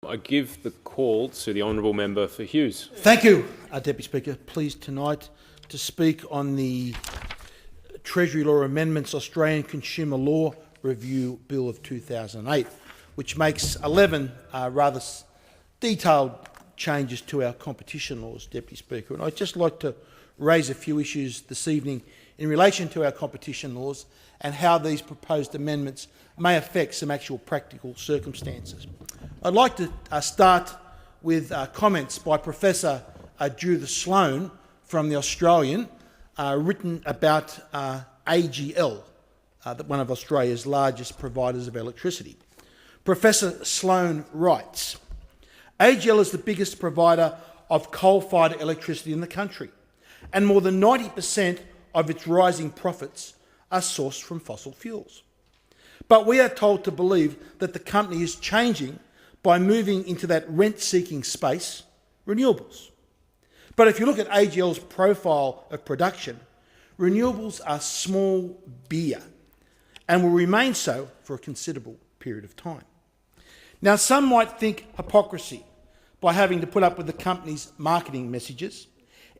I give the call to the honourable member for Hughes. Thank you, Deputy Speaker. Pleased tonight to speak on the Treasury Law Amendments Australian Consumer Law Review Bill of 2008, which makes 11 rather detailed changes to our competition laws, Deputy Speaker. And I'd just like to raise a few issues this evening in relation to our competition laws and how these proposed amendments may affect some actual practical circumstances. I'd like to start with comments by Professor Judith Sloan from The Australian, written about AGL, one of Australia's largest providers of electricity. Professor Sloan writes, AGL is the biggest provider of coal-fired electricity in the country, and more than 90% of its rising profits are sourced from fossil fuels. But we are told to believe that the company is changing by moving into that rent-seeking space, renewables. But if you look at AGL's profile of production, renewables are small beer and will remain so for a considerable period of time. Now, some might think hypocrisy by having to put up with the company's marketing messages,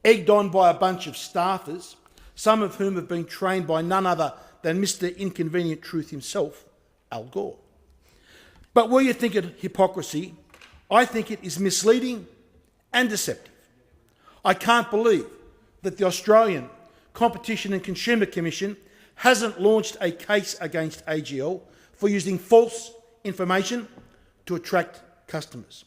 egged on by a bunch of staffers, some of whom have been trained by none other than Mr. Inconvenient Truth himself, Al Gore. But where you think it hypocrisy, I think it is misleading and deceptive. I can't believe that the Australian Competition and Consumer Commission hasn't launched a case against AGL for using false information to attract customers.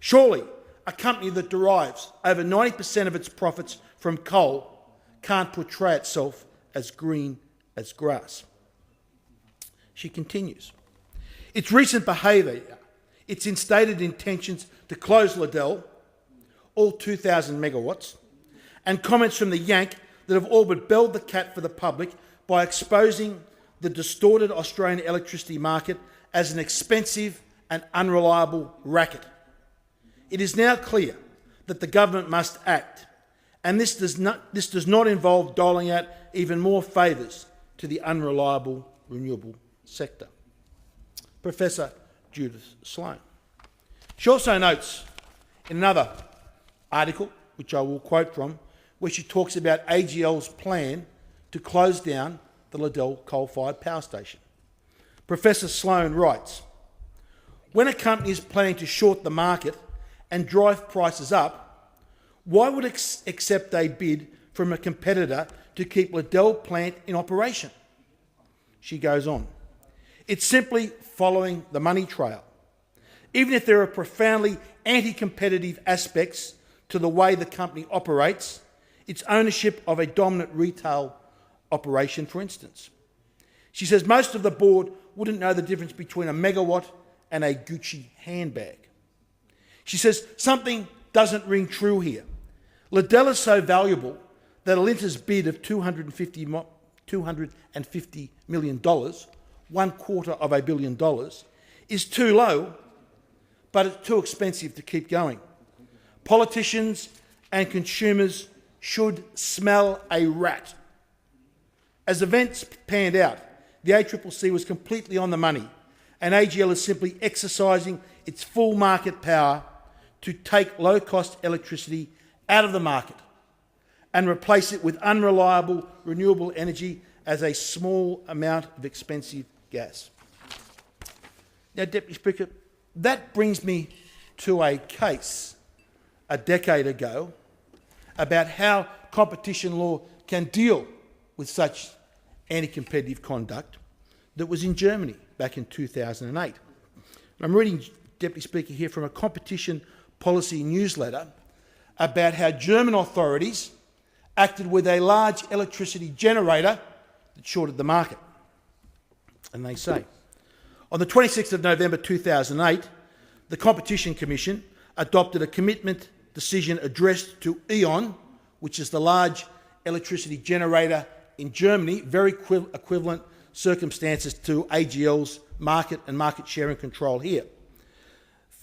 Surely, a company that derives over 90% of its profits from coal can't portray itself as green as grass. She continues, its recent behaviour, its instated intentions to close Liddell, all 2,000 megawatts, and comments from the Yank that have all but belled the cat for the public by exposing the distorted Australian electricity market as an expensive and unreliable racket. It is now clear that the government must act, and this does not involve doling out even more favours to the unreliable renewable sector. Professor Judith Sloan. She also notes in another article, which I will quote from, where she talks about AGL's plan to close down the Liddell coal-fired power station. Professor Sloan writes, when a company is planning to short the market and drive prices up, why would it accept a bid from a competitor to keep Liddell plant in operation? She goes on, it's simply following the money trail. Even if there are profoundly anti-competitive aspects to the way the company operates, its ownership of a dominant retail operation, for instance. She says most of the board wouldn't know the difference between a megawatt and a Gucci handbag. She says something doesn't ring true here. Liddell is so valuable that Alinta's bid of $250 million, $1/4 of $1 billion, is too low, but it's too expensive to keep going. Politicians and consumers should smell a rat. As events panned out, the ACCC was completely on the money, and AGL is simply exercising its full market power to take low-cost electricity out of the market and replace it with unreliable renewable energy as a small amount of expensive gas. Now, Deputy Speaker, that brings me to a case a decade ago about how competition law can deal with such anti-competitive conduct that was in Germany back in 2008. I'm reading, Deputy Speaker, here from a competition policy newsletter about how German authorities acted with a large electricity generator that shorted the market. And they say, on the 26th of November 2008, the Competition Commission adopted a commitment decision addressed to E.ON, which is the large electricity generator in Germany, very equivalent circumstances to AGL's market and market sharing control here.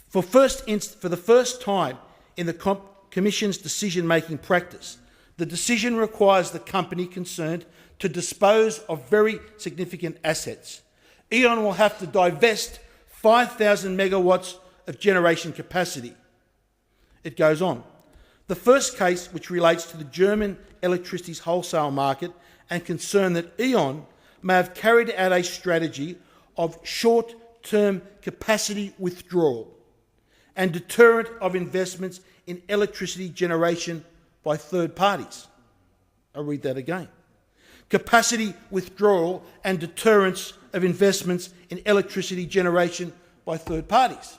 For the first time in the Commission's decision-making practice, the decision requires the company concerned to dispose of very significant assets. E.ON will have to divest 5,000 megawatts of generation capacity. It goes on. The first case, which relates to the German electricity wholesale market and concern that E.ON may have carried out a strategy of short-term capacity withdrawal and deterrent of investments in electricity generation by third parties. I'll read that again. Capacity withdrawal and deterrence of investments in electricity generation by third parties.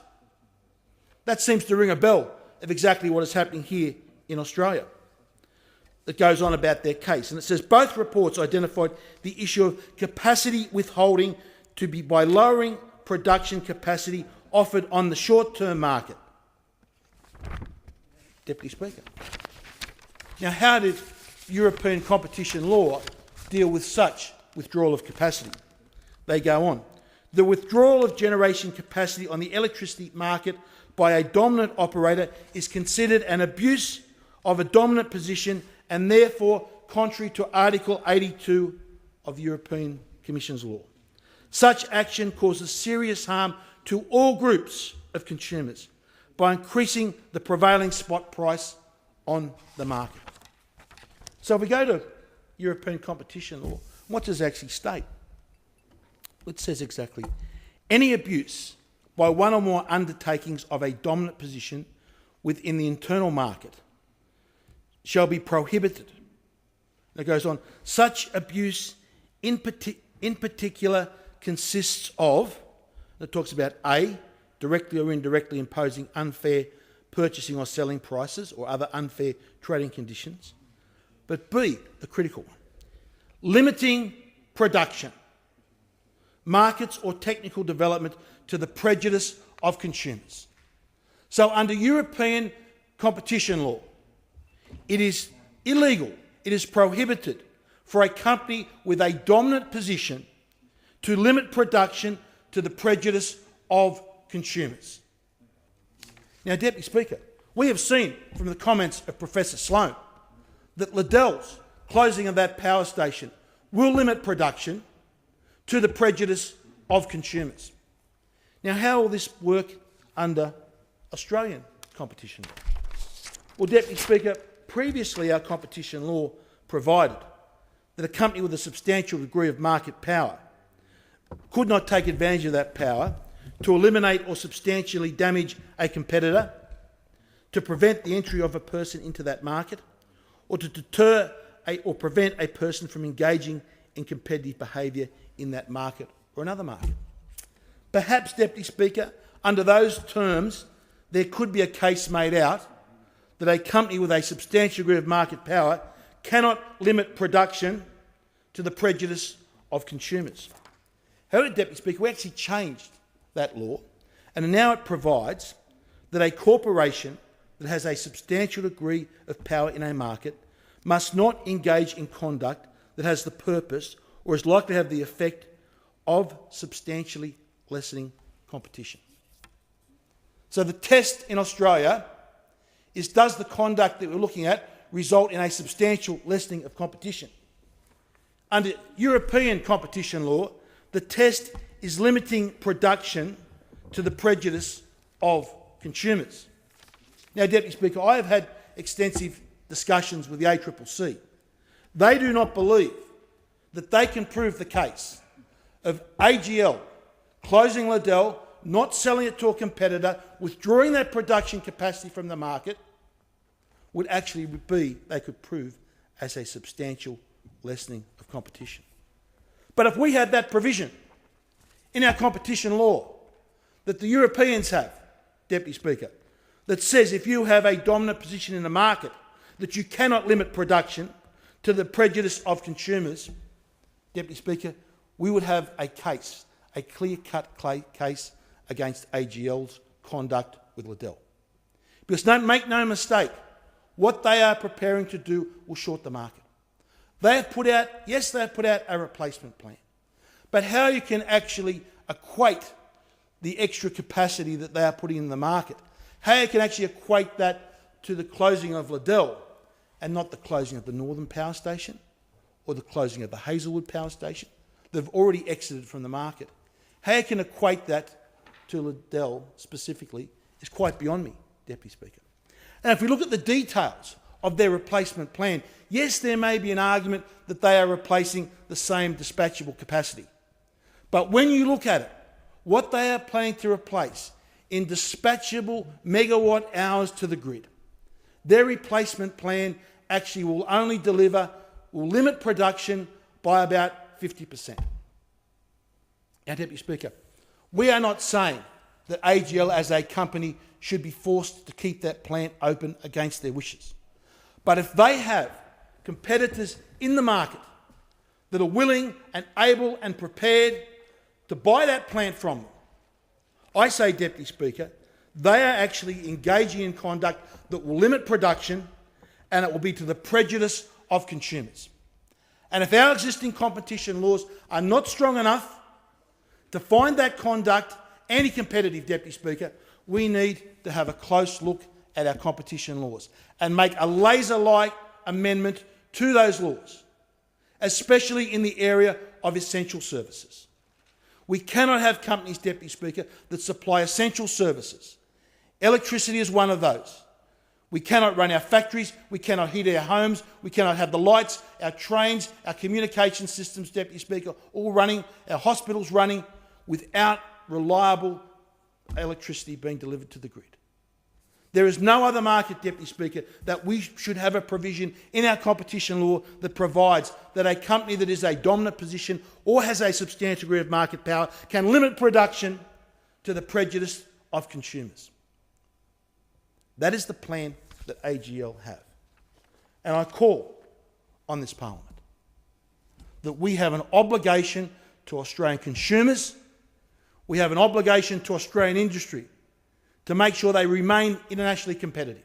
That seems to ring a bell of exactly what is happening here in Australia. It goes on about their case, and it says both reports identified the issue of capacity withholding to be by lowering production capacity offered on the short-term market. Deputy Speaker. Now, how did European competition law deal with such withdrawal of capacity? They go on. The withdrawal of generation capacity on the electricity market by a dominant operator is considered an abuse of a dominant position and therefore contrary to Article 82 of the European Commission's law. Such action causes serious harm to all groups of consumers by increasing the prevailing spot price on the market. So if we go to European competition law, what does it actually state? It says exactly, any abuse by one or more undertakings of a dominant position within the internal market shall be prohibited. And it goes on, such abuse in particular consists of, it talks about A, directly or indirectly imposing unfair purchasing or selling prices or other unfair trading conditions. But B, the critical one, limiting production, markets or technical development to the prejudice of consumers. So under European competition law, it is illegal, it is prohibited for a company with a dominant position to limit production to the prejudice of consumers. Now, Deputy Speaker, we have seen from the comments of Professor Sloan that Liddell's closing of that power station will limit production to the prejudice of consumers. Now, how will this work under Australian competition law? Well, Deputy Speaker, previously our competition law provided that a company with a substantial degree of market power could not take advantage of that power to eliminate or substantially damage a competitor, to prevent the entry of a person into that market, or to deter or prevent a person from engaging in competitive behaviour in that market or another market. Perhaps, Deputy Speaker, under those terms, there could be a case made out that a company with a substantial degree of market power cannot limit production to the prejudice of consumers. However, Deputy Speaker, we actually changed that law, and now it provides that a corporation that has a substantial degree of power in a market must not engage in conduct that has the purpose or is likely to have the effect of substantially lessening competition. So the test in Australia is, does the conduct that we're looking at result in a substantial lessening of competition? Under European competition law, the test is limiting production to the prejudice of consumers. Now, Deputy Speaker, I have had extensive discussions with the ACCC. They do not believe that they can prove the case of AGL closing Liddell, not selling it to a competitor, withdrawing that production capacity from the market, would actually be, they could prove, as a substantial lessening of competition. But if we had that provision in our competition law that the Europeans have, Deputy Speaker, that says if you have a dominant position in the market that you cannot limit production to the prejudice of consumers, Deputy Speaker, we would have a case, a clear-cut case against AGL's conduct with Liddell. Because make no mistake, what they are preparing to do will short the market. They have put out, yes, they have put out a replacement plan, but how you can actually equate the extra capacity that they are putting in the market, how you can actually equate that to the closing of Liddell and not the closing of the Northern Power Station or the closing of the Hazelwood Power Station. They've already exited from the market. How you can equate that to Liddell specifically is quite beyond me, Deputy Speaker. And if we look at the details of their replacement plan, yes, there may be an argument that they are replacing the same dispatchable capacity. But when you look at it, what they are planning to replace in dispatchable megawatt hours to the grid, their replacement plan actually will limit production by about 50%. Now, Deputy Speaker, we are not saying that AGL as a company should be forced to keep that plant open against their wishes. But if they have competitors in the market that are willing and able and prepared to buy that plant from them, I say, Deputy Speaker, they are actually engaging in conduct that will limit production, and it will be to the prejudice of consumers. And if our existing competition laws are not strong enough to find that conduct anti-competitive, Deputy Speaker, we need to have a close look at our competition laws and make a laser-like amendment to those laws, especially in the area of essential services. We cannot have companies, Deputy Speaker, that supply essential services. Electricity is one of those. We cannot run our factories, we cannot heat our homes, we cannot have the lights, our trains, our communication systems, Deputy Speaker, all running, our hospitals running, without reliable electricity being delivered to the grid. There is no other market, Deputy Speaker, that we should have a provision in our competition law that provides that a company that is a dominant position or has a substantial degree of market power can limit production to the prejudice of consumers. That is the plan that AGL have. And I call on this Parliament that we have an obligation to Australian consumers, we have an obligation to Australian industry to make sure they remain internationally competitive.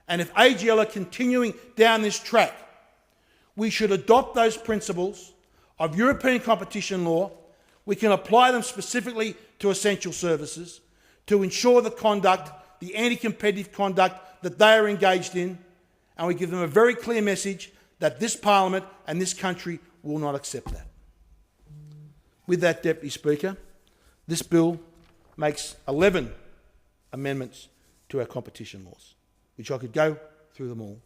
And if AGL are continuing down this track, we should adopt those principles of European competition law. We can apply them specifically to essential services to ensure the conduct, the anti-competitive conduct that they are engaged in, and we give them a very clear message that this Parliament and this country will not accept that. With that, Deputy Speaker, this bill makes 11 amendments to our competition laws, which I could go through them all.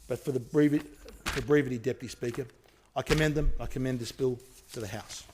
But for brevity, Deputy Speaker, I commend them. I commend this bill to the House.